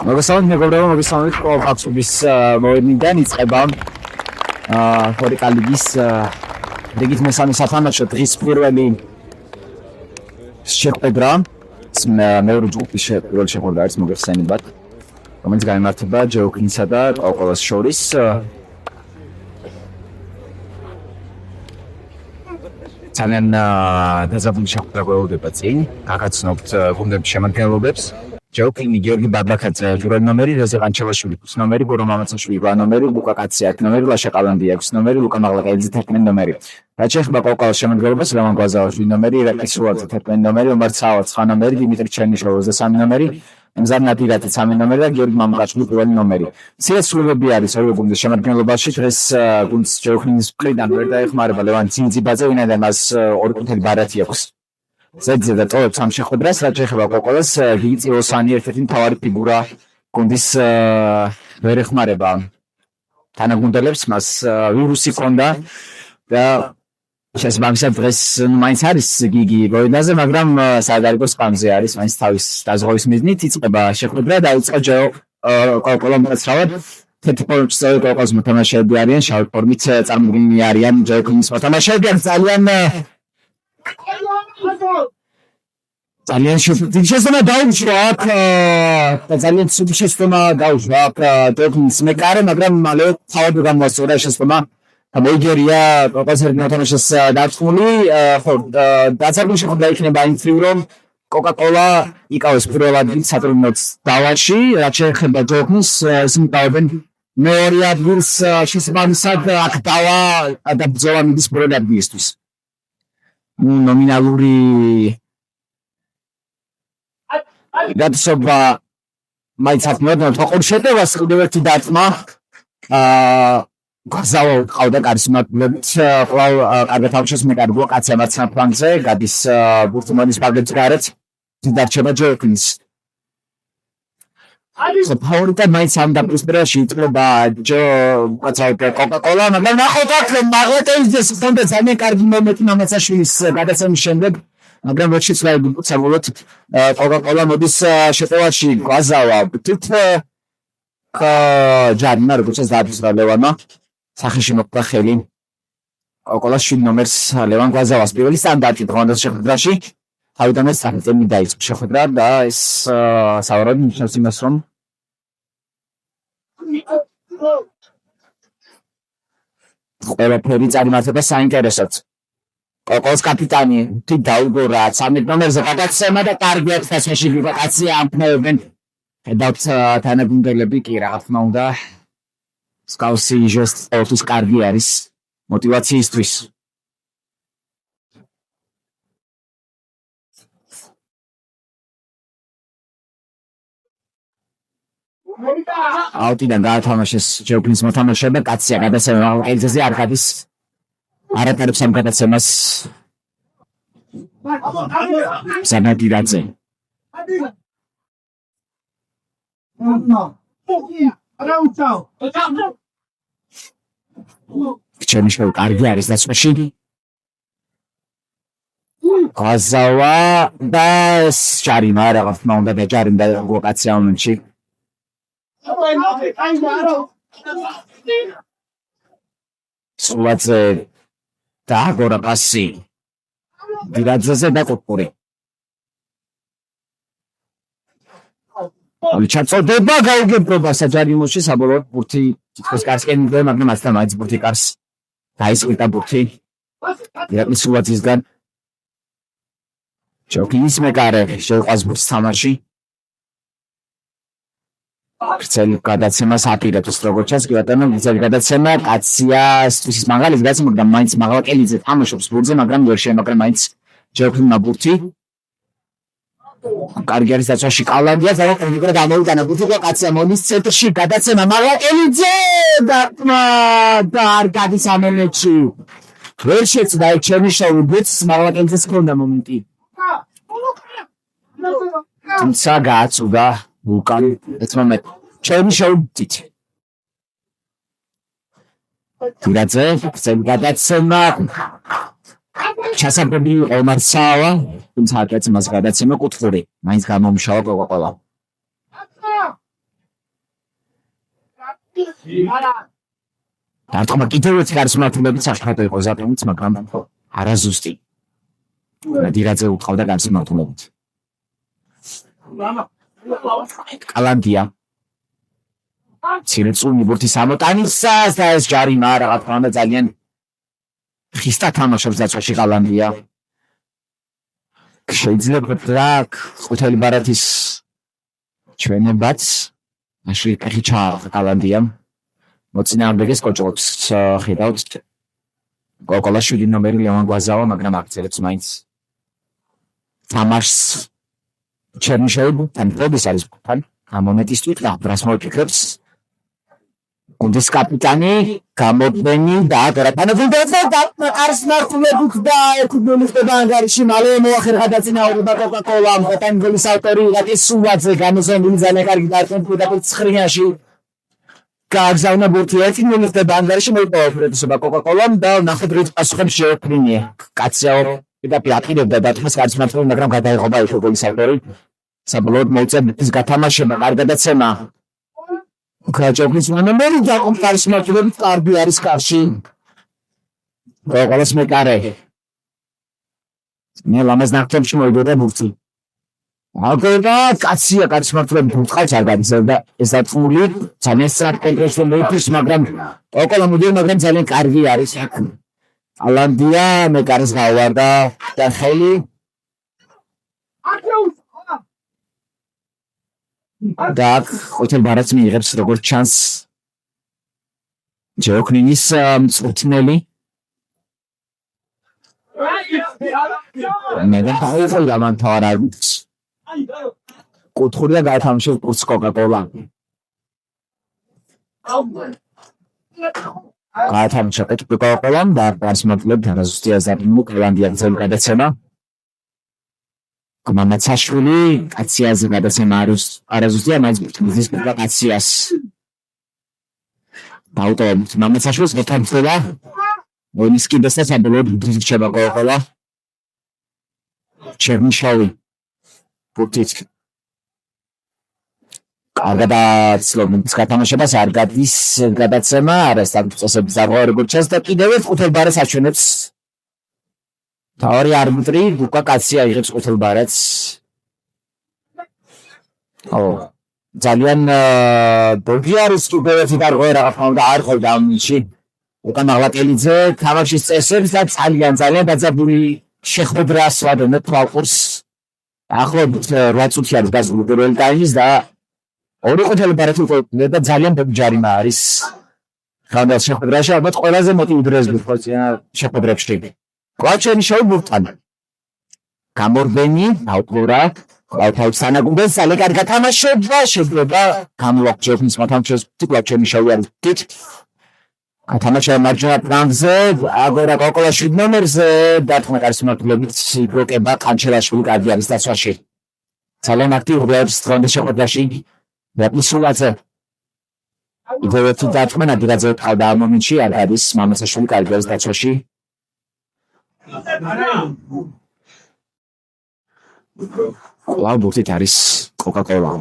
მოგესალმებით მეგობრებო, მოგესალმებით კოლხაცუბის მოედნიდან იწყება ხორიკა ლიგის რიგით მესამე სათამაშო დღის პირველი შეხვედრა მეორე ჯგუფის პირველი შეხვედრა არის მოგეხსენებათ, რომელიც გაიმართება ჯეოქინსა და კოკოლას შორის. ძალიან დაზაბული შეხვედრა გველოდება წინ, გაგაცნობთ გუნდების შემადგენლობებს. ჯეოქინი გიორგი ბაბაკაძე პირველ ნომერი, რეზე ყანჩელაშვილი 5 ნომერი, გორო მამაცაშვილი 8 ნომერი, ლუკა კაცი 10 ნომერი, ლაშა ყალანდი 6 ნომერი, ლუკა მაღლაკელიძე 11 ნომერი. რაც შეეხება კოკალას შემადგენლობას, ლევან გვაზავაშვილი ნომერი, ირაკლი სულაძე 11 ნომერი, ომარ ცავა 9 ნომერი, დიმიტრი ჩერნიშოვი 23 ნომერი, ემზარ ნადირაძე 3 ნომერი და გიორგი მამაკაშვილი პირველი ნომერი. მცირე სრულები არის ორივე გუნდის შემადგენლობაში. დღეს გუნდს ჯეოქინის მხრიდან ვერ დაეხმარება ლევან ძინძიბაძე, ვინაიდან მას 2 კუნთელი ბარათი აქვს. ზედზე და ტოვებს ამ შეხვედრას, რაც შეეხება კოკოლას, გიგი წილოსანი ერთ-ერთი მთავარი ფიგურა გუნდის ვერ ეხმარება თანაგუნდელებს, მას ვირუსი ჰქონდა და შესაბამისად დღეს მაინც არის გიგი მოედნაზე, მაგრამ საადარიგო სპამზე არის, მაინც თავის დაზღვევის მიზნით იწყება შეხვედრა, დაიწყო კოკოლა მოწრავად. თეთრი ფორმით სწორი კოკოს მოთამაშეები არიან, შავი ფორმით წარმოდგენილი არიან ჯეოქინის მოთამაშეები, ძალიან შეშეცდომა დაუშვა აქ და ძალიან შეშეცდომა დაუშვა აქ ჯეოქინის მეკარე, მაგრამ მალე თავად გამოასწორა შეცდომა და მოიგერია კოკოსერ მოთამაშეს დაწმული. ხო, დაწარმოებული შეხვედრა იქნება იმით, რომ კოკაკოლა იკავებს პირველ ადგილს სატრენეროს დავაში, რაც შეეხება ჯეოქინს, ისინი დავებენ მეორე ადგილს, შესაბამისად აქ დავა და ბრძოლა მიდის პირველ ადგილისთვის. ნომინალური გაცობა მაინც აქ მოედნად ოღონდ შეტევას კიდევ ერთი დარტყმა გაზავა ყავდა კარის მმართველობით, კვლავ კარგად თავშეს მეკარე კაცი ამაცნა ფლანგზე გადის ბურთმანის პარკეთს გარეთ, დარჩება ჯეოქინს. ფავორიტა მაინც ამ დაპირისპირებაში იწლება კოკაკოლა, მაგრამ ნახოთ აქ მაღლაკელიძეს ჰქონდა ძალიან კარგი მომენტი მამაცაშვილის გადაცემის შემდეგ, მაგრამ როჩი ცლაები უცებულოთ კოკაკოლა მოდის შეტევაში გვაზავა თვით ჯარიმა როგორც დაადასტურა ლევანმა სახეში მოხდა ხელი კოკოლას 7 ნომერს ლევან გვაზავას პირველი სტანდარტი დღევანდელ შეხვედრაში თავიდან ეს საფრთხემი დაიწყო შეხვედრა და ეს სავარაუდოდ ნიშნავს იმას, რომ ყველაფერი წარიმართება საინტერესოდ. კოკოს კაპიტანი თვით დაუგორა 13 ნომერზე გადაცემა და კარგი აფასაში ვიკაცია ამფნევენ. ხედავთ თანაგუნდელები კი რა თქმა უნდა სკაუსი ჟესტ ორთუს კარგი არის мотивациისთვის. აუტიდან გაათამაშეს ჯეოქინის მოთამაშეები, კაცია გადაცემა ელზაზე არ გადის, არატარებს ამ გადაცემას ზანადირაძე. ჩერნიშოვი კარგი არის დაცვაში. გაზავა და ჯარიმა რა თქმა უნდა და ჯარიმ და გოკაცია მომენტში. სულაძე დააგორა პასი დირაძეზე და კოპური. ჩაწოდება გაუგებრობა საჯარიმოში, საბოლოოდ ბურთი თითქოს კარსკენ მიდევ, მაგრამ მასთან მაინც ბურთი კარს დაისყიდა ბურთი ირაკლი სულაძისგან. ჯეოქინის მეკარე შეყვას ბურთს თამაში. ვრცელი გადაცემას აპირებს როგორც ჩანს, კი ბატონო, ვრცელი გადაცემა კაცია სტუსის მაღალის გაცემა, მაგრამ მაინც მაღლაკელიძე თამაშობს ბურთზე, მაგრამ ვერ შემაგრა მაინც ჯეოქინმა ბურთი. კარგი არის დაცვაში კალანდია, ძალიან კონკრეტულად გამოვიტანა ბურთი და კაცია მოდის ცენტრში გადაცემა მაღლაკელიძე და არ გადის ამელეთში. ვერ შეცდა ჩერნიშოვი ბურთს, მაღლაკელიძეს ჰქონდა მომენტი. თუმცა გააცუდა ვულკანი 11 ჩერნიშოვი ბურთით. დირაძე გრძელი გადაცემა ჩასაგები ომარსავა თუმცა გადაცემას გადაცემა კუთხური მაინც გამომშავა კოკაკოლა დარტყმა კიდევ ერთი გარსმართულებით საფრთხე იყო ზაპინიც მაგრამ არაზუსტი დირაძე უყავდა გარსმართულებით კალანდია ცირეწუნი ბურთის ამოტანისას და ეს ჯარიმა რა თქმა უნდა ძალიან ხისტა თამაშობს დაწვაში კალანდია შეიძლება რა ყვითელი ბარათის ჩვენებაც მაშინ ფეხი ჩააღა კალანდიამ მოწინააღმდეგეს კოჭობს ხედავთ კოკოლა 7 ნომერი ლევან გვაზავა მაგრამ აქცელებს მაინც თამაშს ჩერნიშევთან პროდის არის თან ამომეტისთვის და ბრას მოიფიქრებს გუნდის კაპიტანი გამოდენი და გარანტანებულდება და არსნახულებით და ეკუდნოლისტება ანგარიში მალე მოახერხა დაწინაურება კოკაკოლამ ოტანგოლის ავტორი რატის სულაძე განუზომილი ძალიან კარგი დარტყმით და ცხრიაში გააგზავნა ბურთი ეკუდნოლისტება ანგარიში მოიპოვა უპირატესობა კოკაკოლამ და ნახევრით პასუხებს შეექმნია კაციაო და პიატირებდა დარტყმის გარსმართული მაგრამ გადაიღობა ის გოლის ავტორი საბოლოოდ მოუწევს გათამაშება გარდაცემა კრაჭოვნის ნომერი და კომპარსმართულებით კარგი არის კარში კოკალას მეკარე მე ლამაზ ნახტომში მოიგო ბურთი აგერდა კაცია კარსმართულებით უწყალს არ გადისდა ეს დაწმული ძალიან სწრაფ კონტროლს მოიწვის მაგრამ კოკალა მოდიო მაგრამ ძალიან კარგი არის აქ ალანდია მეკარეს გავარდა და ხელი და ყვითელ ბარათს მიიღებს როგორც ჩანს ჯეოქნინის მწვრთნელი მე და თავი გამანთავარ არბიტრს კუთხური და გაეთამაშებს კურს კოკაკოლა გაეთამაშა კოკაკოლამ და გარსმართულებით არაზუსტი აზარიმო კალანდია გრძელი გადაცემა მამაცაშვილი კაციაზე გადაცემა არაზუსტია მას მის კაციას დაუტოვებთ მამაცაშვილს მოთამაშეა მონის კიდესაც საბოლოოდ ბრძიჩება ყოლა ჩერნიშავი პუტიც კარგადაცლობს გათამაშებას არ გადის გადაცემა არასტატუსების აღარ როგორც ჩანს და კიდევ ერთ ყუთელ ბარეს აჩვენებს თავი არბიტრი ლუკა კაცია იღებს ყუთელ ბარეთს ძალიან დოგი არის კიდევ ერთი გარღვე რაღაცა და არ ხოვდა ამში უკან აღლაკელიძე თამაშის წესებს და ძალიან დაძაბული შეხვედრა ასვადონეთ თვალყურს ახლობით 8 წუთი არის გასული პირველი ტაიმის და ორი ყუთელი ბარეთი უკვე და ძალიან ჯარიმა არის ხანდას შეხვედრაში ალბათ ყველაზე მოტივირებული ფოტოა შეხვედრებში კლაჩენი შოუბურთან გამორბენი აუტურა თავის სანაგუნდეს ძალიან კარგი თამაშობდა შეგვება გამოვაჭრებს მოთამაშეს კლაჩენი შოუ არის თით თამაშა მარჯვენა ფლანგზე აგორა კოკოლა 7 ნომერზე დათმო კარის მართლობით იბლოკება ყანჩელაშვილი კარგი არის დაცვაში ძალიან აქტიურობს დღემდე შეხვედრაში ვაპისულაძე იდეა თუ დათმო ნადირაძე თავდა ამ მომენტში არის მამაცაშვილი კარგი არის დაცვაში ლაბურთით არის კოკაკოლა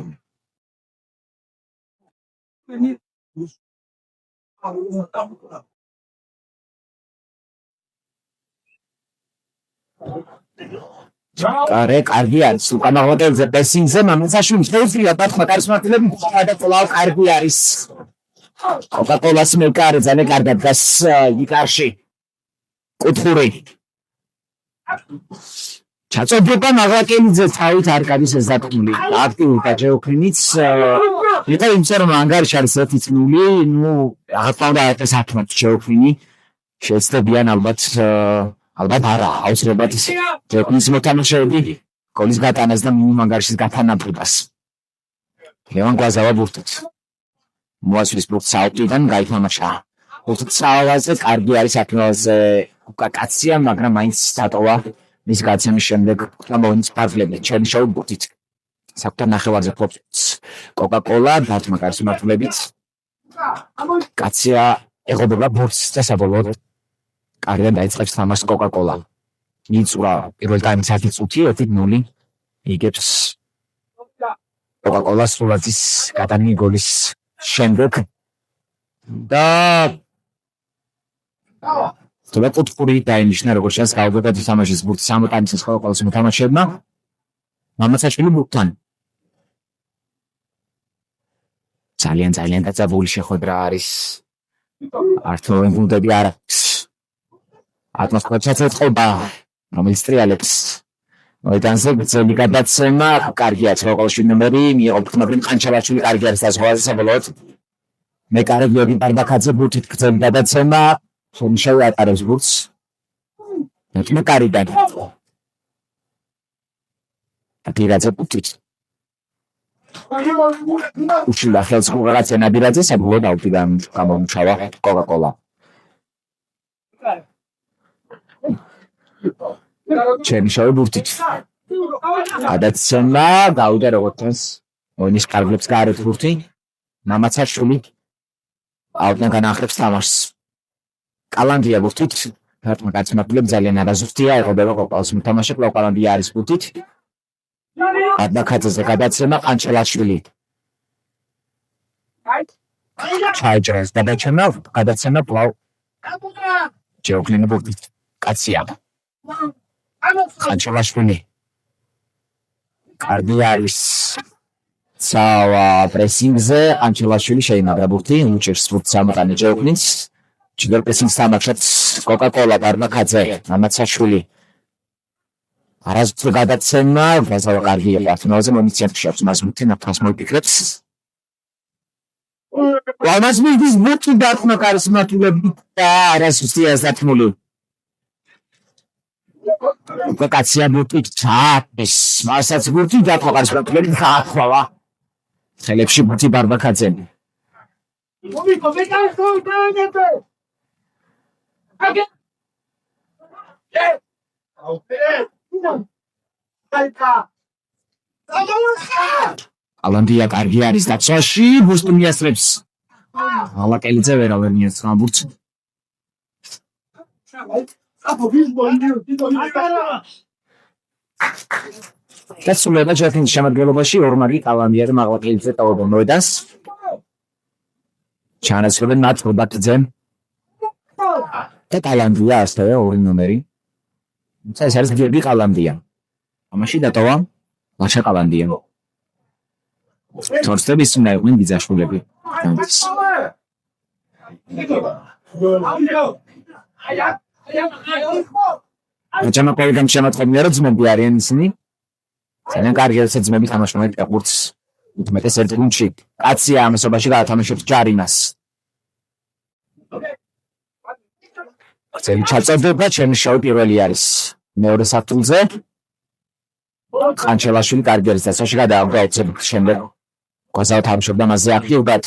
კარე კარგი არის უკან აღლაკელიძე პესინგზე მამაცაშვილი შეუძლია დათმო კარის მართლები და კლავ კარგი არის კოკაკოლას მეკარე ძალიან კარგად გას იკარში კუთხური ჩაწოდება აღლაკელიძე თავით არ გადის ეს დაკმული აქტიური და ჯეოქრინიც იტა იმცერ რომ ანგარიში არის 1-0 ნუ აღარ ეს ათმართ ჯეოქრინი შეეცდებიან ალბათ არა აუცილებლად ის ჯეოქრინის მოთამაშეები გოლის გატანას და მინიმუმ ანგარიშის გათანაბრებას ლევან გვაზავა ბურთით მოასვლის ბურთს აუტიდან გაითამაშა ბურთსავაზე კარგი არის აკნოზე უკაკაცია მაგრამ მაინც დატოვა მის გაცემის შემდეგ გამოვიდეს პარკლები ჩერნიშოვი ბურთით საკუთარ ნახევარზე ფლობს კოკაკოლა დათმა კარის მართლებით კაცია ეღობება ბურთს და საბოლოოდ კარგად დაიწყებს თამაშს კოკა-კოლა. მიწურა პირველ ტაიმს 1-0 იგებს კოკა-კოლა სულაძის გადამი გოლის შემდეგ და თუმცა კუთხური დაინიშნა როგორც ჩანს გაუგებად თამაშის ბურთის ამოტანისას კოკა-კოლას მოთამაშეებმა მამაცაშვილი ბურთთან ძალიან დაძაბული შეხვედრა არის ართოვენ გუნდები არ აქვს ატმოსფერო ჩაწერწყობა რომელიც ტრიალებს მოიტანზე გრძელი გადაცემა კარგია კოკა-კოლა ნომერი მიიღო მაგრამ ყანჩელაშვილი კარგი არის საზღვაზე საბოლოოდ მეკარე გიორგი ბარბაქაძე ბურთით გრძელი გადაცემა შემშევი ატარებს ბურთს მეკარიდან აბირაძე ბურთით უშვილა ხელს რაღაცა ნაბირაძე საბოლოოდ აუტიდან გამომჩავა კოკა-კოლა შემშევი ბურთით გადაცემა გაუდა როგორც ჩანს ონის კარგლებს გარეთ ბურთი მამაცაშვილი აუტიდან განახლებს თამაშს კალანდია ბურთით ფარტმა გაცმართულებ ძალიან არაზუსტია ეღობება კოკა-კოლას მოთამაშე კვლავ კალანდია არის ბურთით ბარბაქაძეზე გადაცემა ყანჩელაშვილი ჩაიჭრეს გადაცემა კვლავ ჯეოქლინა ბურთით კაცია ყანჩელაშვილი კარგი არის სავა პრესინგზე ყანჩელაშვილი შეიმაგრა ბურთი უჭერს ბურთს ამოტანე ჯეოქლინს ჯერ პრესინგს თამაშობს კოკა-კოლა ბარბაქაძე მამაცაშვილი არაზუსტი გადაცემა გასავა კარგია პარტნიორზე მონიციანტში აქვს მას მუთი ნაფთას მოიფიქრებს ამას მიდის ბურთი დათმა კარის მართულები და არაზუსტია დათმული კაცია ბურთი ჩაატეს მასაც ბურთი დათმა კარის მართულები გაახვავა ხელებში ბურთი ბარბაქაძე ალანდია კარგი არის დაცვაში ბურთს მიასწრებს ალაკელიძე ვერავერ მიასწრა ბურთს დასრულება ჯერტინის შემადგენლობაში ორმაგი ალანდია და ალაკელიძე ტოვებენ მოედანს ჩანაცვლებენ მათ რობაქძემ და ალანდია ასევე ორი ნომერი ეს არის გიორგი ყალანდია. ამაში დატოვა ლაშა ყალანდია. თორსტების უნდა იყვნენ ბიძაშვილები. ჯამაკოვიდან შემოწყობილი რა ძმები არიან ისინი? ძალიან კარგი ეს ძმები თამაშობენ ფეხბურთს. უმეტეს ერთ გუნდში. კაცია ამასობაში გაათამაშებს ჯარიმას. წელი ჩაწოდება ჩემი შოუ პირველი არის მეორე სართულზე ყანჩელაშვილი კარგი არის დასაში გადააგზავნეთ შემდეგ გასავა თამაშობდა მასზე აქტიურად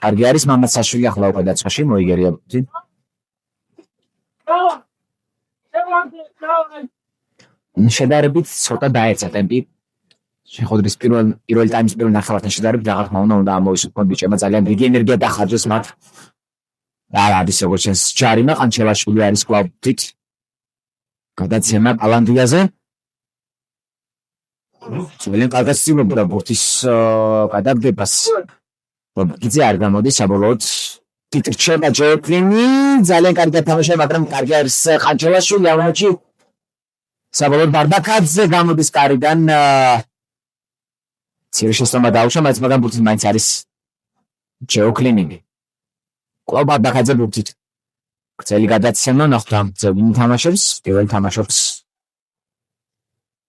კარგი არის მამაცაშვილი ახლა უკვე დაცვაში მოიგერია ბურთი შედარებით ცოტა დაეცა ტემპი შეხვედრის პირველ ტაიმის პირველ ნახევართან შედარებით რაღაც უნდა ამოისურვონ ბიჭებმა ძალიან დიდი ენერგია დახარჯეს მათ არის როგორც ეს ჯარიმა ყანჩელაშვილი არის კვლავ ბურთით გადაცემა კალანდიაზე ძალიან კარგად სწავლობდა ბურთის გადაგდებას ბურთი არ გამოდის საბოლოოდ ტიტრჩება ჯეოკლინი ძალიან კარგად თამაშია მაგრამ კარგი არის ყანჩელაშვილი ამაში საბოლოოდ ბარბაქაძე გამოდის კარიდან ცირე შეცდომა დაუშვა მაგრამ ბურთი მაინც არის ჯეოკლინი კვლავ ბარბაქაძე ბურთით გრძელი გადაცემა ნახდა ძებნი თამაშობს პირველ თამაშობს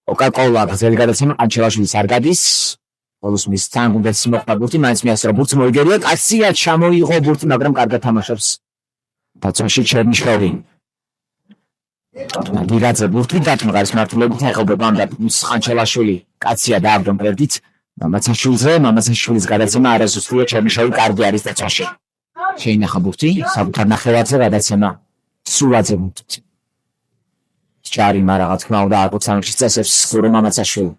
კოკა-კოლა გრძელი გადაცემა ყანჩელაშვილის არ გადის ბოლოს მის თან გუნდს მოხდა ბურთი მაინც მიასწრო ბურთს მოიგერია კაცია ჩამოიღო ბურთი მაგრამ კარგად თამაშობს დაცვაში ჩერნიშოვი ნადირაძე ბურთი დათმა არის მართულებით ეხებება ამ ყანჩელაშვილი კაცია დააგდო მერდით მამაცაშვილის გადაცემა არასუსტია ჩერნიშოვი კარგი არის დაცვაში შეინახა ბურთი საკუთარ ნახევარზე გადაცემა სულაძე ბურთით ჯარიმა რაღაც თქმა უნდა არ გოცანში წესებს გურუ მამაცაშვილი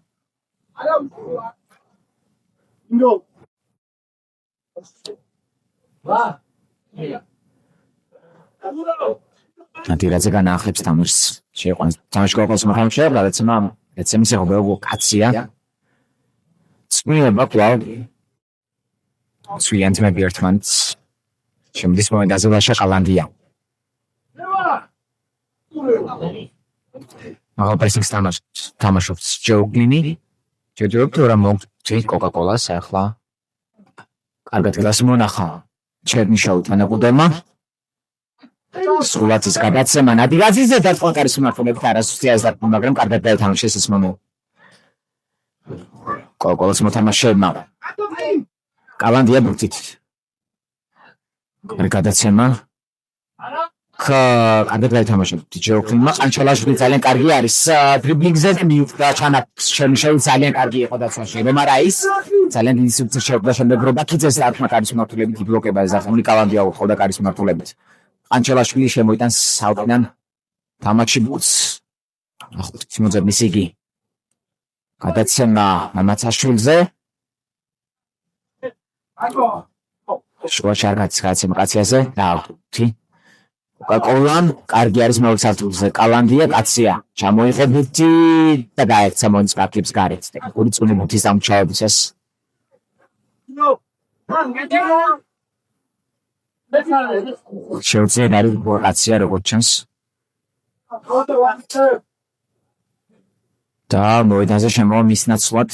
ნადირაძე განაახლებს თამაშს. შეიყვანს თამაში გოლს მოხამშე, გადაცემა ეცემის ეხება კაცია. წვიება კვლავ. წვიანთმები ერთმანეთს. შემდის მომენტაზე ლაშა ყალანდია. მაგალ პრესინგს თამაშობს ჯოუკლინი. ჯოუკლინი რა მოგწი კოკა-კოლას ახლა. კარგად გასმონახა. ჩერნიშოვი თანაგუნდელმა. სულაცის გადაცემა ნადირაძის და დაწყვეტარის მიმართულებით არასუსტია ეს დარტყმა, მაგრამ კარგად დაეთამაშეს ეს მომენტი. კოკა-კოლას მოთამაშეებმა. კალანდია ბურთით. გადაცემა კარგად გაითამაშა ჯოუკლინმა. ყანჩალაშვილი ძალიან კარგი არის დრიბლინგზე მიუხვდა ჩანაფს. შერნიშოვი ძალიან კარგი იყო დაცვაში. რომარაის ძალიან დიდი სივრცე შეხვდა შემდეგ რობაქიძეს დარტყმა კარის მიმართულებით იბლოკება ზახმული კალანდია უხდა კარის მიმართულებით. ყანჩალაშვილი შემოიტანს საუკუნან თამაში ბურთს. ახლა მოძებნის იგი. გადაცემა მამაცაშვილზე. შუაში არ გაცემ კაციაზე დაავთი. კოკა-კოლამ კარგი არის მეორე სართულზე. კალანდია კაცია. ჩამოიღებითი და გაექცა მონის პაკებს გარეთ. ტექნიკური წუნებითის დამჩავებისას. შეუძლია არის კაცია როგორც ჩანს. და მოედანზე შემოვა მის ნაცვლად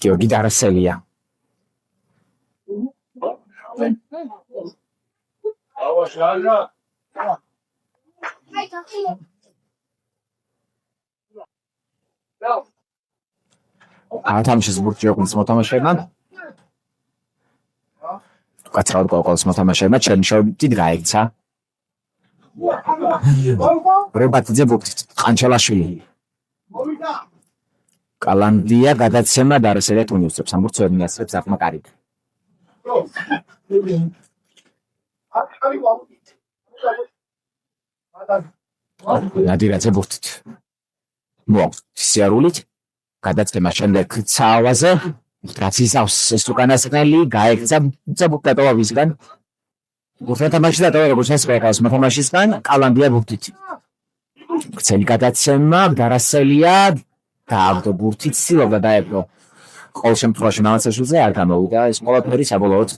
გიორგი დარასელია. ათამაშის ბურთი ოქნის მოთამაშეებმა. კაცრავად კოკოს მოთამაშეებმა ჩერნიშოვი დიდ გაექცა. რობაქიძე ბურთით. ყანჩალაშვილი. კალანდია გადაცემა და არასერეთ უნივერსიტეტს ამ ბურთს ვერ მიასწრებს ზახმა კარით. ნადირაძე ბურთით. სიარულით გადაცემა შემდეგ ცავაზე რაც ისავს ეს უკანასკნელი გაექცა ბურთატოვა ვისგან. ბურთი თამაში დატოვა როგორც ესპეკას მოთამაშისგან კალანდია ბურთით. ქსელი გადაცემა დარასელია დაავდო ბურთით ცდილობდა დაეპყრო. ყოველ შემთხვევაში მამაცაშვილზე არ გამოვიდა ეს ყველაფერი საბოლოოდ.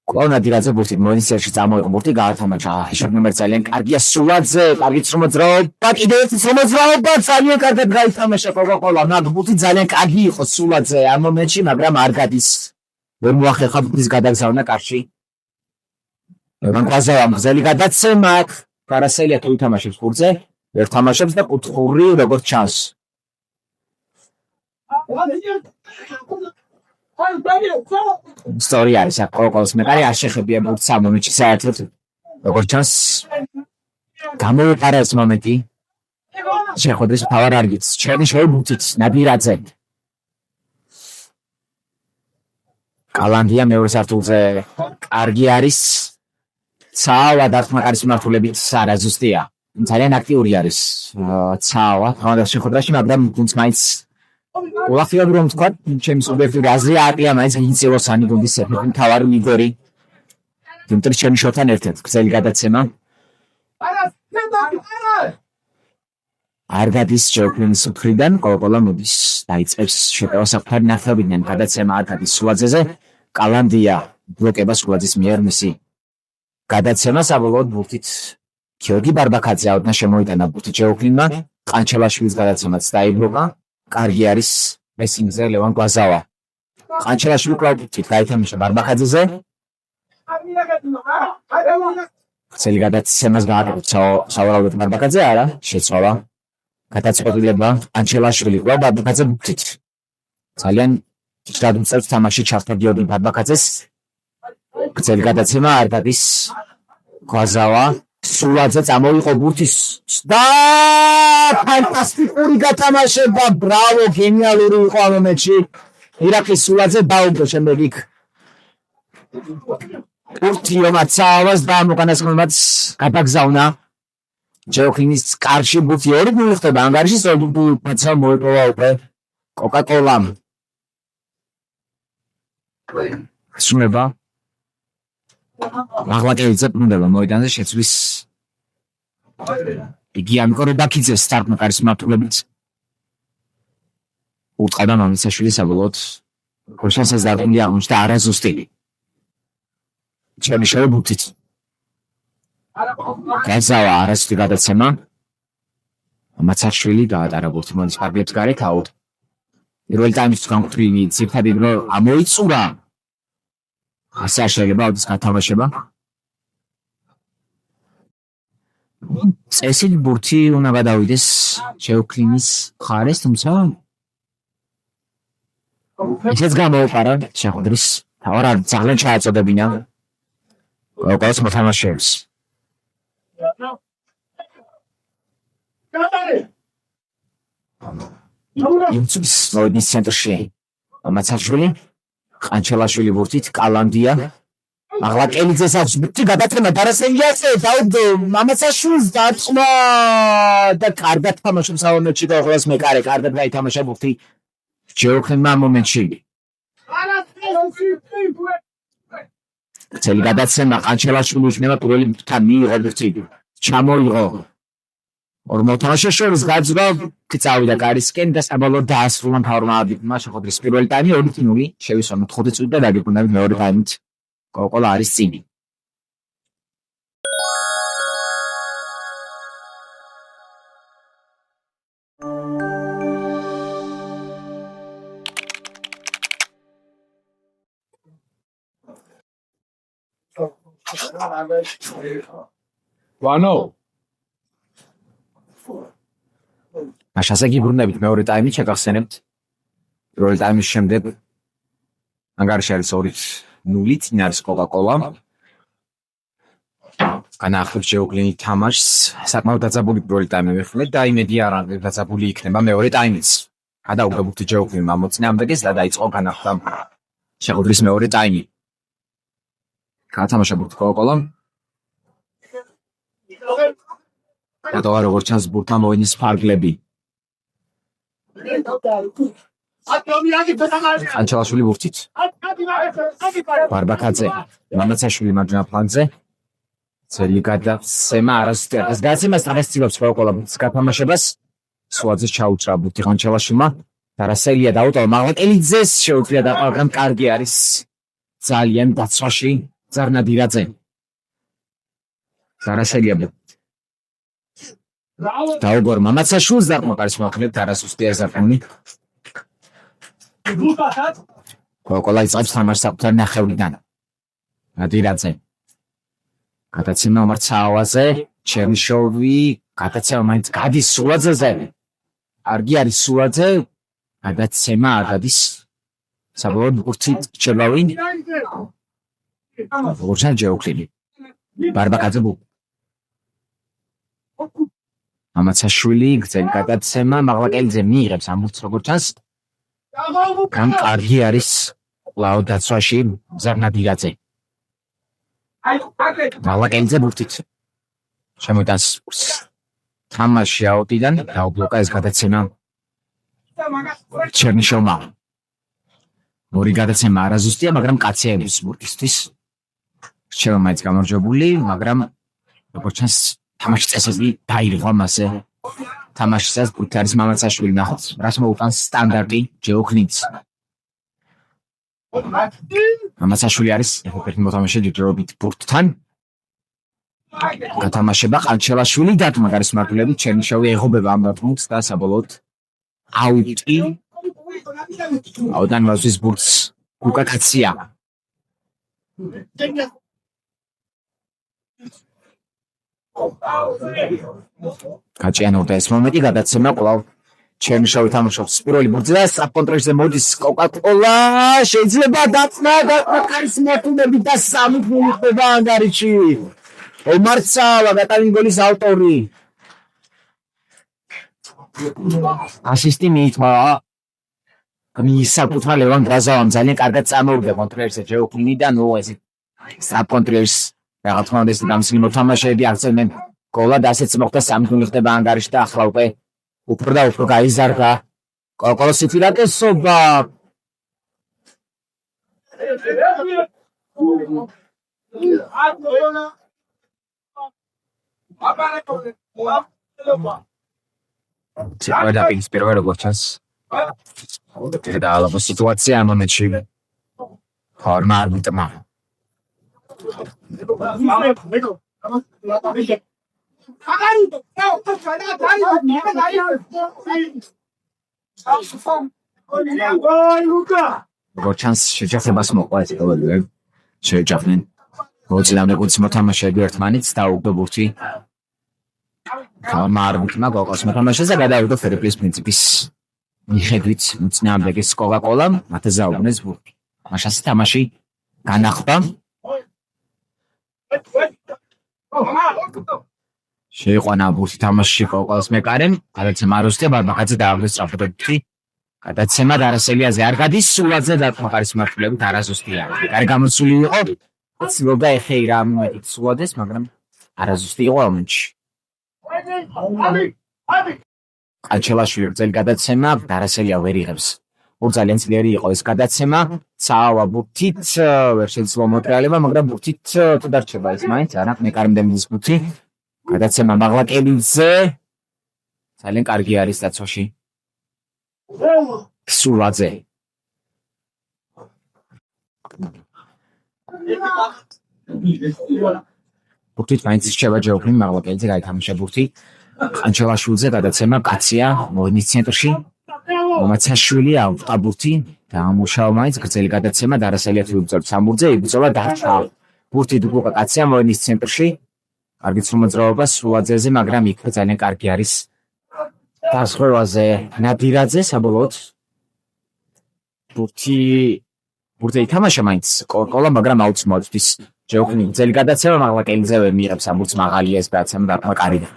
კვლავ ნადირაძე ბურთით მონისიერში წამოიღო ბურთი გაათამაშა. შეგნომერ ძალიან კარგია სულაძე, კარგი მოძრაობა, კიდევ ერთი მოძრაობა ძალიან კარგად გაითამაშა კოკა-კოლა. მაგ ბურთი ძალიან კარგი იყო სულაძე ამ მომენტში, მაგრამ არ გადის. ვერ მოახერხა ბურთის გადაგზავნა კარში. მანკაზავამ გზელი გადაცემა აქ. დარასელია თუ ითამაშებს ბურთზე, ვერ თამაშობს და კუთხური როგორც ჩანს. ისტორია არის აქ კოკოს მეკარი არ შეხებია ბურთს ამ მომენტში საერთოდ როგორც ჩანს გამოიყარა ეს მომენტი შეხვედრის მთავარ არგიც ჩერნიშოვი ბურთით ნადირაძე კალანდია მეორე სართულზე კარგი არის ცავა დარტყმა კარის მიმართულებით არაზუსტია ძალიან აქტიური არის ცავა თავად შეხვედრაში მაგრამ გუნდს მაინც ყველაფერი რომ თქვა ჩემი სუბიექტიური აზრი აკია მაინც ინიციიროსანი გუნდის ერთ-ერთი მთავარი ლიდერი დიმიტრი ჩერნიშოვთან ერთად გზელი გადაცემა არ გადის ჯოუკლინის მხრიდან კოკა-კოლა მოდის დაიწყებს შეტევა საკუთარი ნახევარიდან გადაცემა არ გადის სულაძეზე კალანდია ბლოკება სულაძის მიერ მისი გადაცემა საბოლოოდ ბურთით გიორგი ბარბაქაძე აუდნა შემოიტანა ბურთი ჯოუკლინმა ყანჩელაშვილის გადაცემაც დაიბლოკა კარგი არის პრესინგზე ლევან კვაზავა ყანჩელაშვილი კვლავ ბურთით გაითამაშა ბარბაქაძეზე ცელი გადაცემას გააკეთა სავარაუდოდ ბარბაქაძე არა შეცვალა გადაწყვეტილება ყანჩელაშვილი კვლავ ბარბაქაძე ბურთით ძალიან გადამწევს თამაში ჩახტა გიორგი ბარბაქაძეს ცელი გადაცემა არ გადის კვაზავა სულაძე წამოიღო ბურთის და ფანტასტიკური გათამაშება ბრავო გენიალური იყო ამ მომენტში ირაკლი სულაძე დაუბრუნდა შემდეგ იქ ბურთი მომაცავას და უკანასკნელმაც გადაგზავნა ჯოუკლინის კარში ბურთი 2-0 ხდება ანგარიში სწორდუბლად მოიპოვა უკვე კოკა-კოლამ სულება მაღლაკელიძე პრუნდება მოედანზე შეცვლის იგი ამკორებაქიძეს სტარტ კარის მმართველობით უტყდება მამიცაშვილი საბოლოოდ ხოშანსას დარგული აღმოჩნდა არაზუსტი ჩერნიშოვი ბურთით გაზავა არასწორი გადაცემა მამაცაშვილი გაატარა ბურთი მონის ფარგლებს გარეთ აუტ პირველი ტაიმის განხვრინი ძირთადი დრო ამოიწურა ასე არ შეიძლება აუდის გათამაშება წესით ბურთი უნდა გადავიდეს შეუქლინის მხარეს თუმცა ისეც გამოუყარა შეხვედრის თავარ არ ძალიან ჩააწოდებინა კოკოს მოთამაშეებს იმცის მოედნის ცენტრში მამაცაშვილი ყანჩელაშვილი ბურთით კალანდია მაღლაკელიძეს აქვს ბურთი გადაცემა დარასენიაზე დაუდო მამაცაშვილს დაწვა და კარგად თამაშობს ავანოჩი და ხოლმე მეკარე კარგად გაითამაშა ბურთი ჯეოქლინმა მომენტში წელი გადაცემა ყანჩელაშვილი უშნება პირველი ბურთთან მიიღო ბურთი ჩამოიღო ორ მოთამაშეს შორის გაძრა წავიდა კარისკენ და საბოლოოდ დაასრულა მთავრმა არბიტრმა შეხვედრის პირველი ტაიმი 2-0 შევისვა 4 წუთი და დაგეკვირდა მეორე ტაიმით კოკოლა არის წინი ვანო მაშასე გიბრუნებით მეორე ტაიმი შეგახსენებთ პირველი ტაიმის შემდეგ ანგარიში არის 2-0 წინ არის კოკაკოლა განაახლებს ჯეოკლინი თამაშს საკმაოდ დაძაბული პირველი ტაიმი ვიხილეთ და იმედი არ არის დაძაბული იქნება მეორე ტაიმიც გადაუგდა ბურთი ჯეოკლინმა მოწინააღმდეგეს და დაიწყო განახლდა შეხვედრის მეორე ტაიმი გათამაშა ბურთი კოკაკოლამ გადავა როგორც ჩანს ბურთთან მოენის ფარგლები ყანჩელაშვილი ბურთით ბარბაკაძე მამაცაშვილი მარჯვენა ფლანგზე ძელი გადაცემა არასწორი გადაცემას აღესწრებს კოკოლა ბურთის გათამაშებას სუაძეს ჩაუჭრა ბურთი ყანჩელაშვილმა დარასელია დაუტოვა მაღლაკელიძეს შეუძლია დაყვა მაგრამ კარგი არის ძალიან დაცვაში ზარნადირაძე დარასელია დაუგორ მამაცაშვილს დაკმაყარს მოხმეთ არასუსტია ზარყუნი კოკოლა იწევს თამაშს საკუთარ ნახევრიდან ნადირაძე გადაცემა მარცაავაზე ჩერნიშოვი გადაცემა მაინც გადის სულაძეზე არგი არის სულაძე გადაცემა არ გადის საბოლოოდ ბურთი ჩელავინ ორჯერ ჯეოკლინი ბარბაკაძე მამაცაშვილი გზელი გადაცემა მაღლაკელიძე მიიღებს ამ ბურთს როგორც ჩანს გამ კარგი არის კვლავ დაცვაში ზარნადირაძე მაღლაკელიძე ბურთით შემოიტანს თამაში აუტიდან დაუბლოკა ეს გადაცემა ჩერნიშოვმა ორი გადაცემა არაზუსტია მაგრამ კაციების ბურთისთვის რჩევა მაინც გამარჯვებული მაგრამ როგორც ჩანს თამაშის წესები დაირღვა მასე თამაშისას ბურთი არის მამაცაშვილი ნახოთ რას მოუტანს სტანდარტი ჯეოქლინს მამაცაშვილი არის ერთ-ერთი მოთამაშე ჯერობით ბურთთან გათამაშება ყანჩელაშვილი დათმა გარის მმართველობით ჩერნიშოვი ეღობება ამ ბურთს და საბოლოოდ აუტი აუდან ვაზვის ბურთს გუკაკაცია გაჭიანურდა ეს მომენტი გადაცემა კვლავ ჩერნიშოვი თამაშობს პირველი ბურთზე და საკონტროლზე მოდის კოკაკოლა შეიძლება დაწნა კარის მმართველობით და 3 გოლი ხდება ანგარიში ომარცავა გატანილი გოლის ავტორი ასისტი მიიწვა მისაკუთრა ლევან გაზავამ ძალიან კარგად წამოვიდა კონტროლერზე ჯეოკლინი და ნუ ეს საკონტროლერს რა თქმა უნდა ეს გამსილი მოთამაშეები აღწევდნენ გოლა და ასეც მოხდა 3 გოლი ხდება ანგარიში და ახლა უკვე უფრო და უფრო გაიზარდა კოკოლოს სიფილაკესობა დაპირის პირველ როგორც ჩანს და ალაბა სიტუაცია ამ მომენტში ფორმა არბიტრმა როგორც ჩანს შეჯახებას მოყვა ეს ყველაფერი შეჯახნენ მოწინავე კუცი მოთამაშეები ერთმანეთს და უგდო ბურთი ფორმა არბიტრმა გოგოს მოთამაშეზე გადავიდა ფერპლის პრინციპის მიხედვით მოწინააღმდეგეს კოკა-კოლამ მათ ზაუბრეს ბურთი მაშასი თამაში განახლდა შეიყვანა ბურთი თამაშში კოკოს მეკარემ გადაცემა არ უსწრება ბაკაძე დააგდეს სწრაფად გადაცემა დარასელიაზე არ გადის სულაძე დათმო ხარისმარტულებით არაზუსტია კარი გამოსული იყო ცდილობდა ეხეირა მომენტით სულაძეს მაგრამ არაზუსტი იყო მომენტში ყანჩელაშვილი გრძელი გადაცემა დარასელია ვერ იღებს ძალიან ძლიერი იყო ეს გადაცემა ცავა ბურთით ვერ შეიძლება მოტრიალება მაგრამ ბურთით თუ დარჩება ეს მაინც არა მეკარემდემდის ბურთი გადაცემა მაღლაკელიძე ძალიან კარგი არის დაცვაში სულაძე ბურთით მაინც რჩება ჯეოფლიმ მაღლაკელიძე გაითამაშა ბურთი ყანჩელაშვილზე გადაცემა კაცია მოინის ცენტრში მომაცაშვილი ავტა ბურთი დაამუშავა მაინც გრძელი გადაცემა დარასელია თუ იბრძოლა სამბურთზე იბრძოლა დარჩა ბურთი დუგუკა კაცია მოინის ცენტრში კარგი მოძრაობა სულაძეზე მაგრამ იქ ძალიან კარგი არის დასხევაზე ნადირაძე საბოლოოდ ბურთი ითამაშა მაინც კოლა მაგრამ აუც მოწვის ჯეოფლიმ გრძელი გადაცემა მაღლაკელიძე ვერ მიიღებს ამ ბურთს მაღალია ეს გადაცემა და კარგია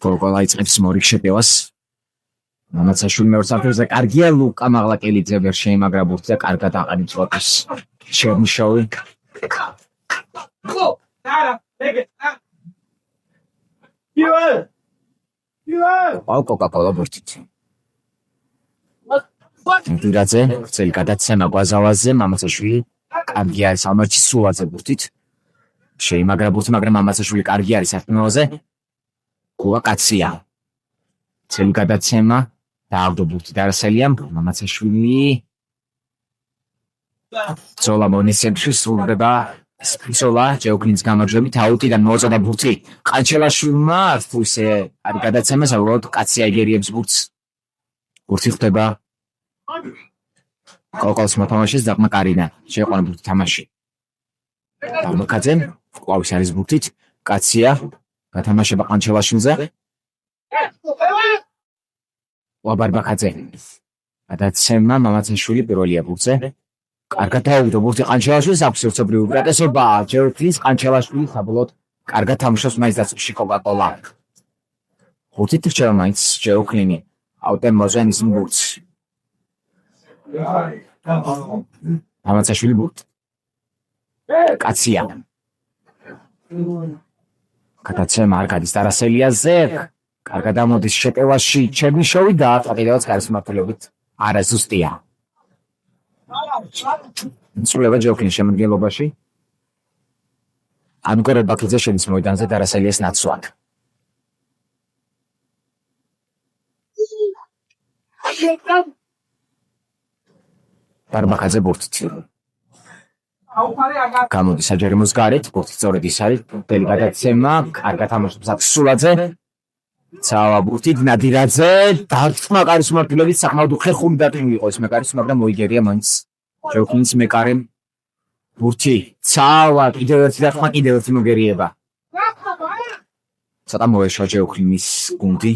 კოკოლა იწყებს მორიგ შეტევას მამაცაშვილი მეორე საფრთხეზე კარგია ლუკა მაღლაკელიძე ვერ შეიმაგრა ბურთზე კარგად აყენებს შერნიშოვი კოკა-კოლა ბურთით ნადირაძე გრძელი გადაცემა კვაზავაზე მამაცაშვილი კარგი არის ამაში სულაძე ბურთით შეიმაგრა ბურთი მაგრამ მამაცაშვილი კარგი არის საფრთხეზე კოლა კაცია გრძელი გადაცემა დააგდო ბურთი დარასელიამ მამაცაშვილი ზოლა მონის ცენტრში სრულდება სპიცოლა ჯეოქლინს გამარჯვებით აუტიდან მოაწოდა ბურთი ყანჩელაშვილმა თუ ისე არის გადაცემა საბოლოოდ კაცია იგერიებს ბურთს ბურთი ხდება კოკოს მოთამაშეს დაღმა კარინა შეიყვანა ბურთი თამაში დაღმაკაძემ ყვავის არის ბურთით კაცია გათამაშება ყანჩელაშვილზე ვაბარბაკაძე გადაცემა მამაცაშვილი პირველია ბურთზე კარგად დაუგდო ბურთი ყანჩელაშვილს აქვს ერთობლივი უპირატესობა ჯეოფლინს ყანჩელაშვილი საბოლოოდ კარგად თამაშობს მაინც დაცვაში კოკა-კოლა ბურთით რჩება მაინც ჯეოფლინი აუტენ მოძვენის ბურთს მამაცაშვილი ბურთი კაცია გადაცემა არ გადის დარასელიაზე კარგად ამოდის შეტევაში ჩერნიშოვი და კიდევაც ხარისმარტულობით არაზუსტია სრულდება ჯეოფლინის შემადგენლობაში ანუკერად ბაქლიძე შედის მოედანზე დარასელიას ნაცვლად ბარბაკაძე ბურთით გამოდის საჯარიმოს გარეთ ბურთი სწორედ ის არის ბელი გადაცემა კარგად თამაშობს სულაძე ცავა ბურთით ნადირაძე დარტყმა ხარისმარტულობით საკმაოდ უხერხული დარტყმული იყო ეს მეკარის მაგრამ მოიგერია მაინც ჯეოფლინის მეკარემ ბურთი ცავა კიდევ ერთი დარტყმა კიდევ ერთი მოგერიება ცოტა მოეშვა ჯეოფლინის გუნდი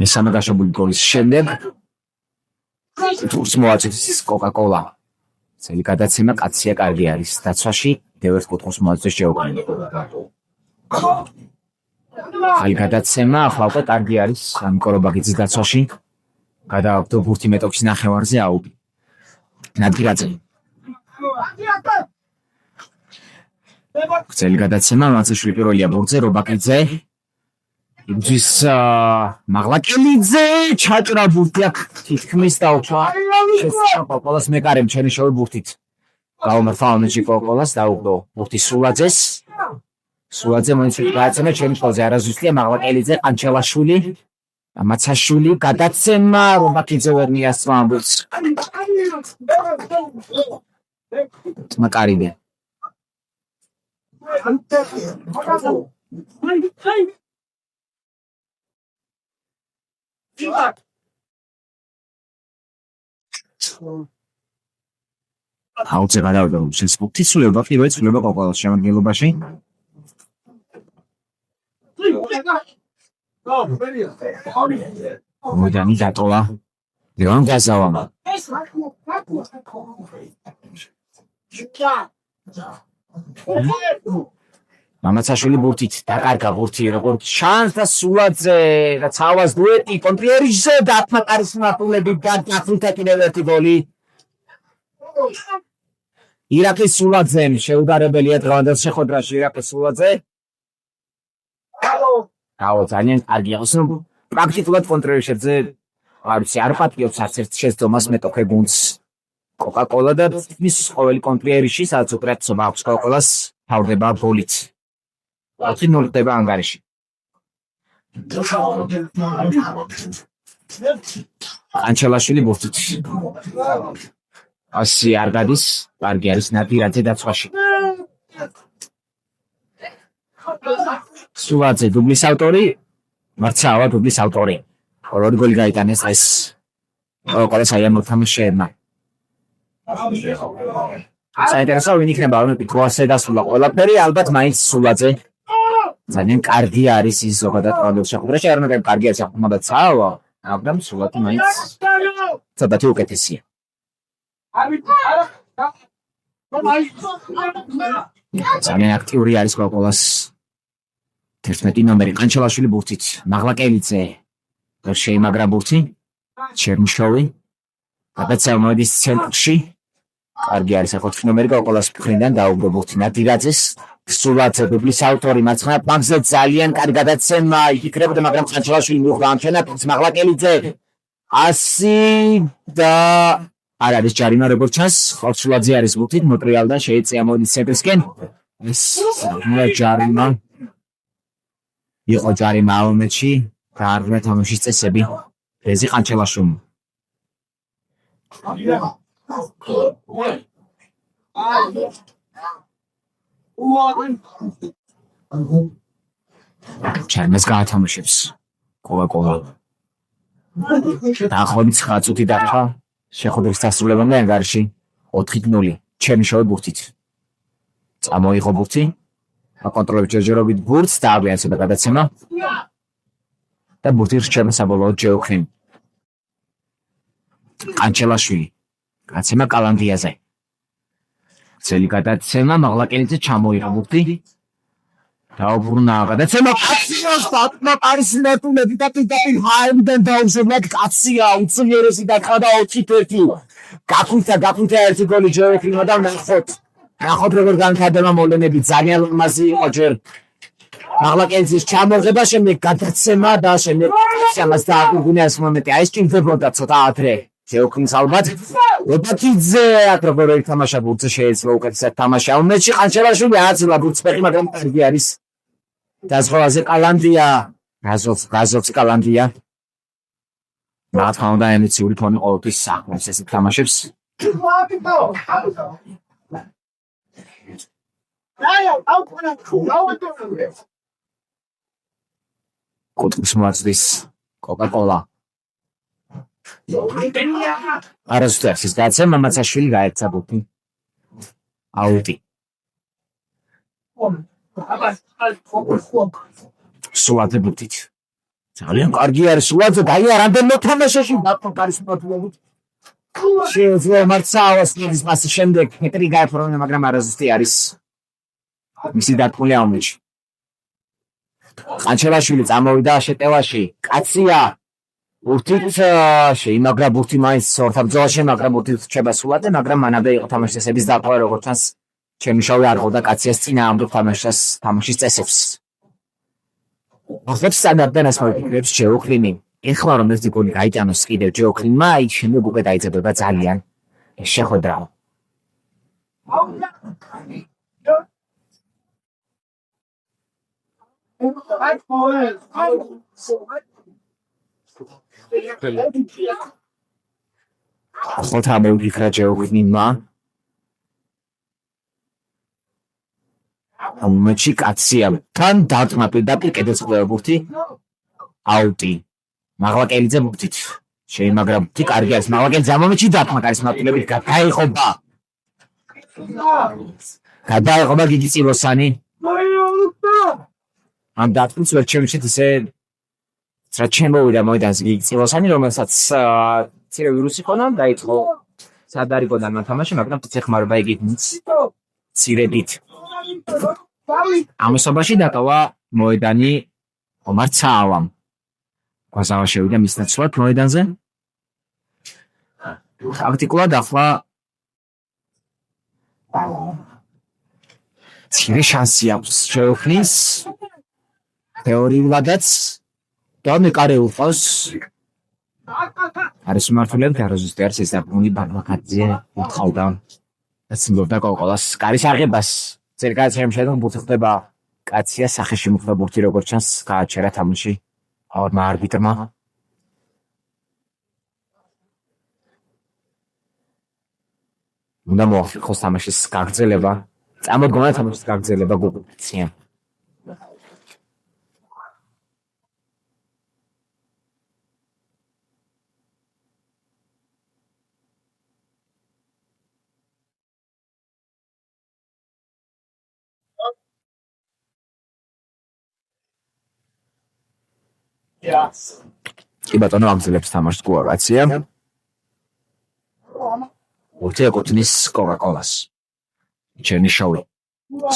მესამე გაშობული გოლის შემდეგ თურს მოაწვის კოკა-კოლა ძელი გადაცემა კაცია კარგი არის დაცვაში კიდევ ერთ კუთხოს მოაწვის ჯეოფლინი ხალი გადაცემა ახლა უკვე კარგი არის ამკორობაგიძის დაცვაში გადააგდო ბურთი მეტოქის ნახევარზე აუდი ნადირაძე ძელი გადაცემა მამაცაშვილი პირველია ბურთზე რობაკიძე იმის მაღლაკელიძე ჩაჭრა ბურთი აქ თითქმის დაუხვა შესაძლოა ყველას მეკარემ ჩემი შოვი ბურთით გაუმართა ამეჩი კოკოლას დაუყდო ბურთი სულაძე მოიცეთ გააცემა ჩემი შოვზე არაზუსტია მაღლაკელიძე ყანჩელაშვილი მაცაშვილი გადაცემა რომაკიძე ვერ მიასწვა ამბულს მაკარიდე აუცე გადავიდა შესბუქთი სულება პირველი სულება კოკოლას შემადგენლობაში მოდანი დატოვა ლევან გაზავამა მამაცაშვილი ბურთით დაკარგა ბურთი როგორც შანს და სულაძე და ცავას დუეტი კონტრიერიშზე დათმაკარის მართულებით გადახრულდა კიდევ ერთი გოლი ირაკლი სულაძემ შეუდარებელია დღევანდელ შეხვედრაში ირაკლი სულაძე აუ ძალიან კარგი ახსნა პრაქტიკულად კონტრიერიშებზე არ ვიცი არ პატიობს არც ერთ შეცდომას მეტოქე გუნდს კოკაკოლა და მის ყოველი კონტრიერიში სადაც უპირატესობა აქვს კოკაკოლას თავდება გოლით 4-0 ხდება ანგარიში ყანჩელაშვილი ბურთით ასი არ გადის კარგი არის ნადირაძე დაცვაში სულაძე დუბლის ავტორი მარცავა დუბლის ავტორი ორი გოლი გაიტანეს ეს კოკაკოლას აიამო თამაშებმა საინტერესო ვინ იქნება რომ პიკოასე დასულა ყველაფერი ალბათ მაინც სულაძე ძალიან კარგი არის ის ზოგადად ყოველ შეხვედრაში არ უნდა კარგი არის ახლა ცავა მაგრამ სულაძე მაინც ცოტათი უკეთესია ძალიან აქტიური არის კოკოლას 11 ნომერი ყანჩელაშვილი ბურთით მაღლაკელიძე ვერ შეიმაგრა ბურთი ჩერნიშოვი გადაცემა მოდის ცენტრში კარგი არის 4 ნომერი კოკოლას მხრიდან დაუბრუნდა ბურთი ნადირაძეს სულაძე დუბლის ავტორი მარცხენა ფლანგზე ძალიან კარგი გადაცემა იფიქრებოდა მაგრამ ყანჩელაშვილი მიუხვდა ამ ჩენაფს მაღლაკელიძე 100 და არ არის ჯარიმა როგორც ჩანს სულაძე არის ბურთით მოტრიალდა შეეწია მოდის ცენტრისკენ ეს ჯარიმა იყო ჯარიმა ამომეჩი და არ უნდა თამაშის წესები ეზი ყანჩელაშვილმა ჩერმეს გაათამაშებს კოკაკოლა დაახლოებით 9 წუთი დარჩა შეხვედრის დასრულებამდე ანგარიში 4-0 ჩერნიშოვი ბურთით წამოიღო ბურთი აკონტროლებს ჯერჯერობით ბურთს და აგვიანცება გადაცემა და ბურთი რჩება საბოლოოდ ჯეოქრიმ ყანჩელაშვილი გადაცემა კალანდიაზე ძელი გადაცემა მაღლაკელიძე ჩამოიღო ბურთი დაუბრუნა გადაცემა კაციას დათმაკარის მართულები და კიდევ ჰაიმდენ დაუშვებად კაცია უციერესი და ხადა 21 გაკუნთა ერთი გოლი ჯეოქრიმმა და ნახოთ როგორ განხადდება მოვლენები ძალიან ლამაზი იყო ჯერ მაღლაკელიძის ჩამოღება შემდეგ გადაცემა და შემდეგ ამას დააგვიგუნეს მომენტი აი ეს ჭირდებოდა ცოტა ადრე ჯეოქრიმს ალბათ რობატიძე აკრობო ითამაშა ბურთზე შეიძლება უკეთესად თამაში ამომეჩი ყანჩელაშვილი ააცლა ბურთს ფეხი მაგრამ კარგი არის დაზღვევაზე კალანდია გაზოვს კალანდია რა თქმა უნდა ემოციური ფონი ყოველთვის საქმეს ეს თამაშებს კუთრის მოაწვის კოკაკოლა არასდროს ის გადაცემა მამაცაშვილი გაეცა ბურთი აუტი სულაძე ბურთით ძალიან კარგი არის სულაძე დაია რამდენიმე თამაშაში დათმაკარის მართულობით შეიძლება მარცაავას ნიდის მასის შემდეგ მეტრი გაიფრონა მაგრამ არაზუსტი არის მისი დათმული ამოჩი ყანჩელაშვილი წამოვიდა შეტევაში კაცია ბურთით შეიმაგრა ბურთი მაინც ორთაბრძოლაში მაგრამ ბურთით რჩება სულაძე მაგრამ მანამდე იყო თამაშის წესების დაყვა როგორც ჩანს ჩემი შავი არ ყოფდა კაციას წინააღმდეგ თამაშის წესებს ახლა სტანდარტდან ასმოიფიქრებს ჯეოქლინი. ეხლა რომ ეს გოლი გაიტანოს კიდევ ჯეოქლინმა, აი შემდეგ უკვე დაიწყება ძალიან შეხვედრა. ახლა მეუფიქრა ჯეოქლინმა ამჩი კაცია თან დარტყმა პირდაპირ კედელსხლევა ბურთი აუტი მაღლაკელიძე ბურთით შეიმაგრა ბურთი კარგი არის მაღლაკელიძე ამ მომენტში დარტყმა კარის მატულებით გადაიღობა გიგი წილოსანი ამ დარტყმის ვერ ჩემშეთ ისე რა ჩემოვიდა მოედანზე გიგი წილოსანი რომელსაც ცირე ვირუსი ხონა დაიწყო სადარიგოდან მათამაში მაგრამ ცეხმარება იგი ცირედით ამასობაში დატოვა მოედანი ომარ ცაავამ. გვაზავა შევიდა მის ნაცვლად მოედანზე. ტაქტიკულად ახლა ცირე შანსი აქვს შეუქმნის თეორიულადაც და მეკარეულ ყავს არის მართლობრივად გაროზისტი არის ეს დაპუნი ბარბაკაძე უთხავდა ცდილობდა კოკოლას კარის აღებას ზერგაც შემშედონ ბურთი ხდება კაცია სახეში მუხდა ბურთი როგორც ჩანს გააჩერა თამაში ორმა არბიტრმა უნდა მოახერხოს თამაშის გაგრძელება წამოდგომა თამაშის გაგრძელება გულწრფელია კი ბატონო აგზელებს თამაშს კუაკაცია უთე ეკუთვნის კოკაკოლას ჩერნიშოვი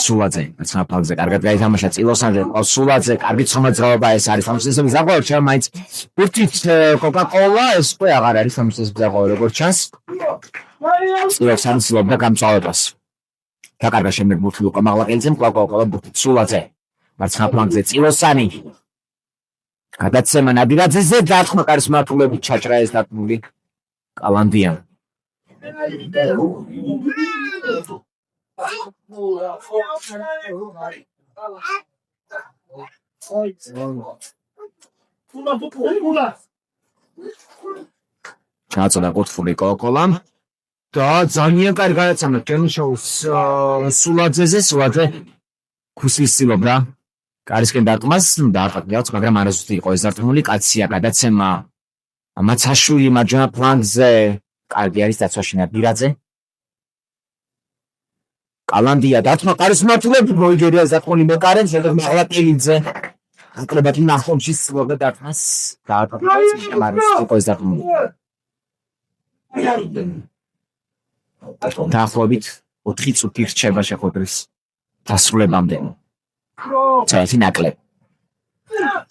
სულაძე მაცნაფალზე კარგად გაითამაშა წილოსანზე სულაძე კარგი ცნობიერება ეს არის თამაშის ზაღო ჩემ მაინც უთით კოკაკოლა ეს უკვე აღარ არის თამაშის ზაღო როგორც ჩანს წილოსანი ცდილობდა გამწვავებას დაკარგა შემდეგ ბურთი ლუკა მაღლაკელიძემ კოკაკოლა ბურთით სულაძე მაცნაფალზე წილოსანი გადაცემა ნადირაძეზე დარტყმა კარის მართულებით ჩაჭრა ეს დარტყმული კალანდიან ჩააწოდა კუთფული კოკოლამ და ძალიან კარგი გადაცემა კენშოუს სულაძეზე სულაძე ქუსლის ცდილობდა კარისკენ დარტყმას დაარტყმიაც მაგრამ არასდროს იყო ეს დარტყმული კაცია გადაცემა მაცაშვილი მარჯვენა ფლანგზე კარგი არის დაცვაში ნადირაძე კალანდია დარტყმა კარის მართულებით მოიგერია ეს დარტყმული მეკარენ შემდეგ მაღლაკელიძე აკლებათი ნახომში ცდილობდა დარტყმას დაარტყმას მაგრამ იყო ეს დარტყმული დაახლოებით 4 წუთი რჩება შეხვედრის დასრულებამდე წაეთი ნაკლებ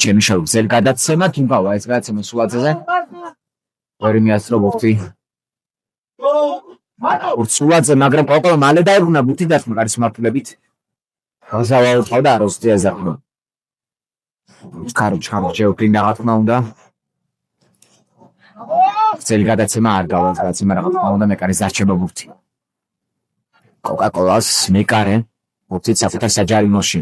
ჩემი შევძელ გადაცემა თუმცა ეს გადაცემა სულაძეზე ვერ მიასწრო ბურთი სულაძე მაგრამ კოკოლა მალე დაებრუნა ბურთი დარტყმა კარის მართულებით გაზავა უყავდა აროსტი ეზახმა კაროჩ ჯეოქლინ დაღატყმა უნდა ძელი გადაცემა არ გავალ გადაცემა რაღაც უნდა მეკარის დარჩება ბურთი კოკაკოლას მეკარე ბურთით საფუთა საჯარიმოში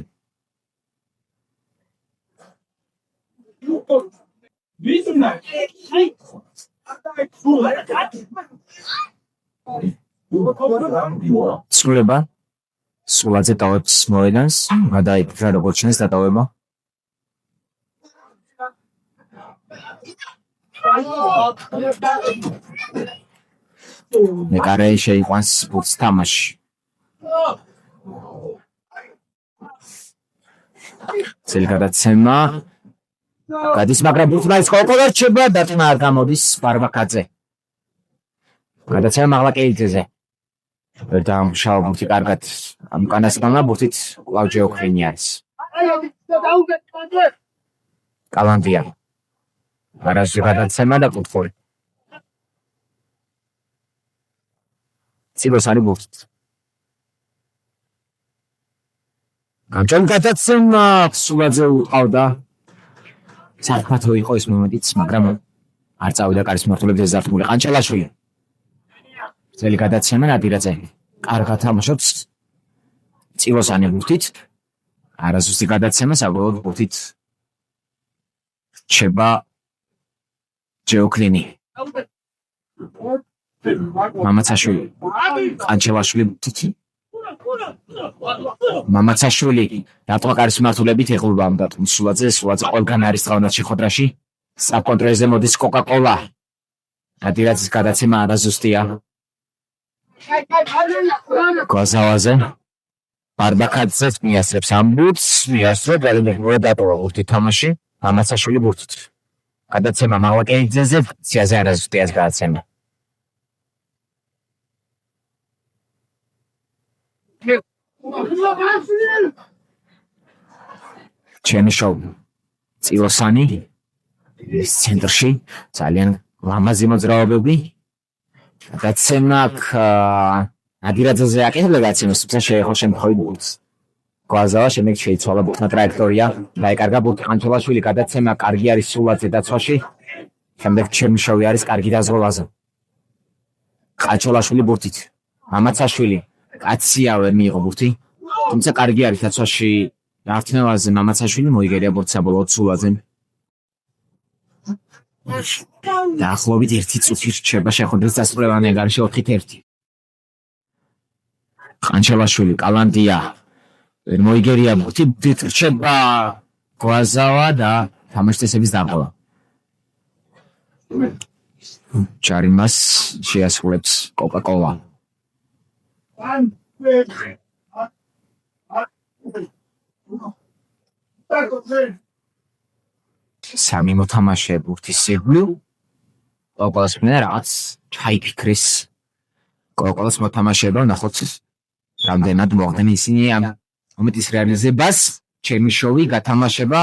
სულება სულაძე დავებს მოედანს გადაიფიქრა როგორც ჩანს დატოვება მეკარე შეიყვანს ბურთს თამაში ძელი გადაცემა გადის მაგრამ ბურთი მაინც კოკოლა რჩება დარტყმა არ გამოდის ბარბაკაძე გადაცემა მაღლაკელიძეზე ვერ დაამშავა ბურთი კარგად ამ უკანასკნელმა ბურთით კვლავ ჯეოქლინი არის კალანდია არასდროს გადაცემა და კუთხოვი ცილოსანი ბურთით გამჭამ გადაცემა სულაძე უყავდა საფათო იყო ეს მომენტიც, მაგრამ არ წავიდა კარის მმართველებზე ზართმული ყანჩელაშვილი. ძველი გადაცემა ნადირაძე. კარგად თამაშობს წილოსანი ბურთით. არასუსტი გადაცემა საბოლოოდ ბურთით რჩება ჯეოკლინი. მამაცაშვილი. ყანჩელაშვილი ბურთით. მამაცაშვილი რატო კარის მმართველობით ეხულება ამ დათმის სულაძე ყველგან არის თავად შეხვედრაში. საკონტროლზე მოდის კოკა-კოლა. ნადირაძის გადაცემა არასუსტია. გაზავაზე ბარბაკაძეს მიასწრებს ამ ბურთს, მიასწრებს ელემენტურად დატოვა ბურთი თამაში, მამაცაშვილი ბურთით. გადაცემა მაღლაკეიძეზე, ციაზე არასუსტიას გადაცემა. ჩენიშოვ წილოსანი ის ცენტრში ძალიან ლამაზი მოძრაობები. გადაცემა ნადირაძეზე აკეთებდა გადაცემას, თუმცა შეეხო შემთხვევით ბურთს. გვაზავა შემდეგ შეიცვალა ბურთმა ტრაექტორია, დაეკარგა ბურთი ყანჩელაშვილი. გადაცემა კარგი არის სულაძე დაცვაში, შემდეგ ჩერნიშოვი არის კარგი დაზღოლაზე. ყანჩელაშვილი ბურთით, მამაცაშვილი კაცია ვერ მიიღო ბურთი, თუმცა კარგი არის დაცვაში. დარტყმევაზე მამაცაშვილი მოიგერია ბურთს საბოლოოდ სულაძემ. დაახლოებით 1 წუთი რჩება შეხვედრის დასრულებამდე გარეშე 4-1. ყანჩელაშვილი კალანდია ვერ მოიგერია ბურთი, რჩება გვაზავა და თამაშწესების დაღლა. ჯარიმას შეასრულებს კოკა-კოლა. სამი მოთამაშე ბურთის სიკვდილ. კოკა-კოლას მქონდა რაღაც ჩაიფიქრეს. კოკა-კოლას მოთამაშეებმა ნახოთ რამდენად მოახდენენ ისინი ამ მომენტის რეალიზებას. ჩერნიშოვი გათამაშება,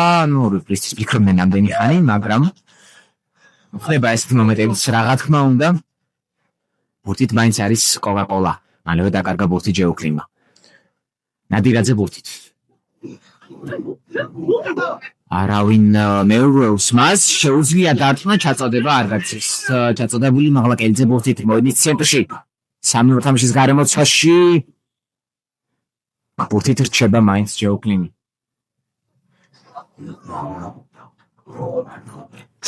რისთვის ფიქრობდნენ ამდენი ხანი, მაგრამ ხდება ეს მომენტებიც რა თქმა უნდა. ბურთით მაინც არის კოკა-კოლა. მალევე დაკარგა ბურთი ჯეოკლინმა. ნადირაძე ბურთით. არავინ მეურვეობს მას, შეუძლია დარტყმა, ჩაწოდება არ გაქცევს. ჩაწოდებული მაღლაკელიძე ბურთით მოედის ცენტრში. სამი მოთამაშის გარემოცვაში ბურთით რჩება მაინც ჯეოკლინი.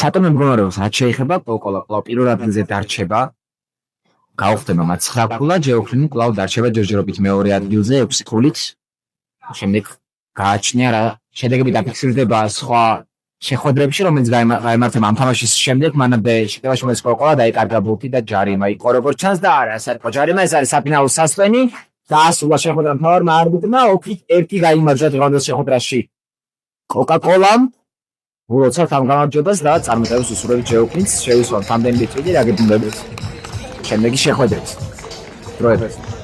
სატომე მდგომარეობს, რაც შეეხება კოკა-კოლა კვლავ პირველ ადგილზე დარჩება. გაუხდება მათ 9 ქულა, ჯეოკლინი კვლავ დარჩება ჯერჯერობით მეორე ადგილზე 6 ქულით. შემდეგ გააჩნია რა შედეგები დაფიქსირდება სხვა შეხვედრებში, რომელიც გაიმართება ამ თამაშის შემდეგ. მანამდე შეტევაში მოდის კოკა-კოლა, დაეკარგა ბურთი და ჯარიმა იყო როგორც ჩანს და არა საერთო ჯარიმა, ეს არის საფინალო სასვენი. დაასრულა შეხვედრა მთავარმა არბიტრმა, 2-1 გაიმარჯვა დღევანდელ შეხვედრაში კოკა-კოლამ. ვულოცავთ ამ გამარჯვებას და წარმატებას უსურვებთ ჯეოკლინს. შევისვამთ ამდენი წუთი, რა გეუბნებით შემდეგი შეხვედრით. დროებით.